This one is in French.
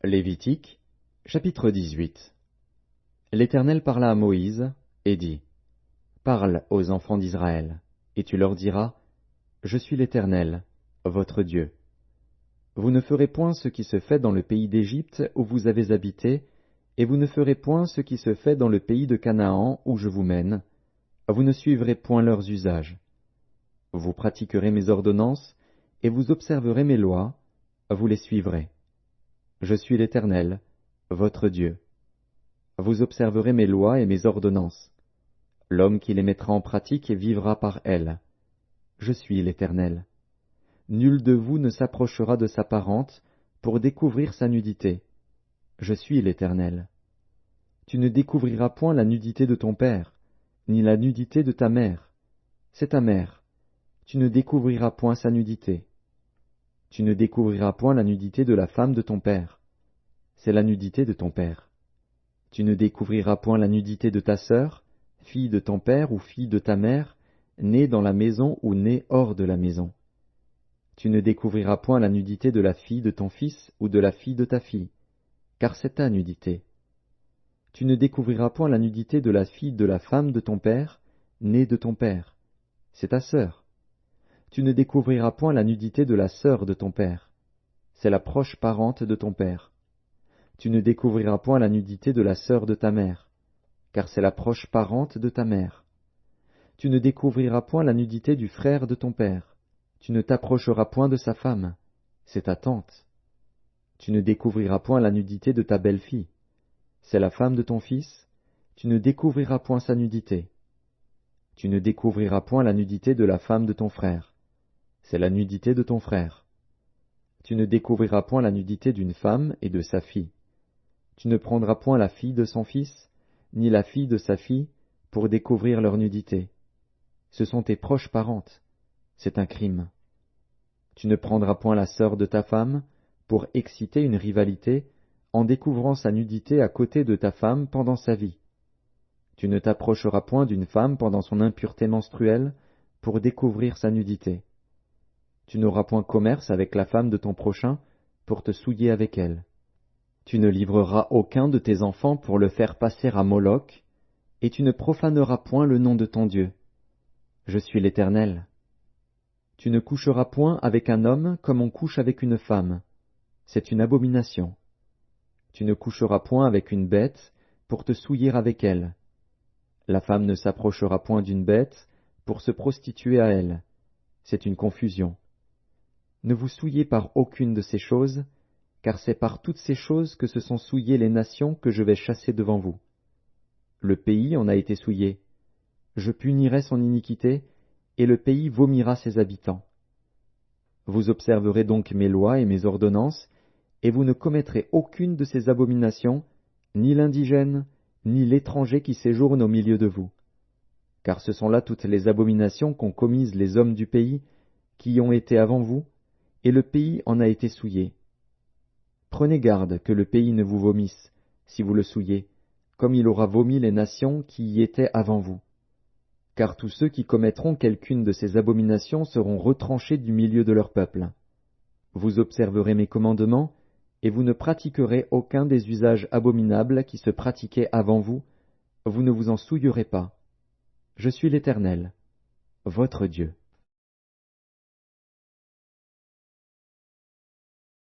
Lévitique, chapitre 18. L'Éternel parla à Moïse, et dit, Parle aux enfants d'Israël, et tu leur diras, Je suis l'Éternel, votre Dieu. Vous ne ferez point ce qui se fait dans le pays d'Égypte où vous avez habité, et vous ne ferez point ce qui se fait dans le pays de Canaan où je vous mène, vous ne suivrez point leurs usages. Vous pratiquerez mes ordonnances, et vous observerez mes lois, vous les suivrez. Je suis l'Éternel, votre Dieu. Vous observerez mes lois et mes ordonnances. L'homme qui les mettra en pratique vivra par elles. Je suis l'Éternel. Nul de vous ne s'approchera de sa parente pour découvrir sa nudité. Je suis l'Éternel. Tu ne découvriras point la nudité de ton père, ni la nudité de ta mère. C'est ta mère. Tu ne découvriras point sa nudité. Tu ne découvriras point la nudité de la femme de ton père. C'est la nudité de ton père. Tu ne découvriras point la nudité de ta sœur, fille de ton père ou fille de ta mère, née dans la maison ou née hors de la maison. Tu ne découvriras point la nudité de la fille de ton fils ou de la fille de ta fille, car c'est ta nudité. Tu ne découvriras point la nudité de la fille de la femme de ton père, née de ton père. C'est ta sœur. Tu ne découvriras point la nudité de la sœur de ton père. C'est la proche parente de ton père. Tu ne découvriras point la nudité de la sœur de ta mère, car c'est la proche parente de ta mère. Tu ne découvriras point la nudité du frère de ton père. Tu ne t'approcheras point de sa femme, c'est ta tante. Tu ne découvriras point la nudité de ta belle-fille, c'est la femme de ton fils, tu ne découvriras point sa nudité. Tu ne découvriras point la nudité de la femme de ton frère, c'est la nudité de ton frère. Tu ne découvriras point la nudité d'une femme et de sa fille. Tu ne prendras point la fille de son fils, ni la fille de sa fille, pour découvrir leur nudité. Ce sont tes proches parentes, c'est un crime. Tu ne prendras point la sœur de ta femme, pour exciter une rivalité, en découvrant sa nudité à côté de ta femme pendant sa vie. Tu ne t'approcheras point d'une femme pendant son impureté menstruelle, pour découvrir sa nudité. Tu n'auras point commerce avec la femme de ton prochain, pour te souiller avec elle. Tu ne livreras aucun de tes enfants pour le faire passer à Moloch, et tu ne profaneras point le nom de ton Dieu. Je suis l'Éternel. Tu ne coucheras point avec un homme comme on couche avec une femme. C'est une abomination. Tu ne coucheras point avec une bête pour te souiller avec elle. La femme ne s'approchera point d'une bête pour se prostituer à elle. C'est une confusion. Ne vous souillez par aucune de ces choses, car c'est par toutes ces choses que se sont souillées les nations que je vais chasser devant vous. Le pays en a été souillé. Je punirai son iniquité, et le pays vomira ses habitants. Vous observerez donc mes lois et mes ordonnances, et vous ne commettrez aucune de ces abominations, ni l'indigène, ni l'étranger qui séjourne au milieu de vous. Car ce sont là toutes les abominations qu'ont commises les hommes du pays, qui y ont été avant vous, et le pays en a été souillé. Prenez garde que le pays ne vous vomisse, si vous le souillez, comme il aura vomi les nations qui y étaient avant vous. Car tous ceux qui commettront quelqu'une de ces abominations seront retranchés du milieu de leur peuple. Vous observerez mes commandements, et vous ne pratiquerez aucun des usages abominables qui se pratiquaient avant vous, vous ne vous en souillerez pas. Je suis l'Éternel, votre Dieu.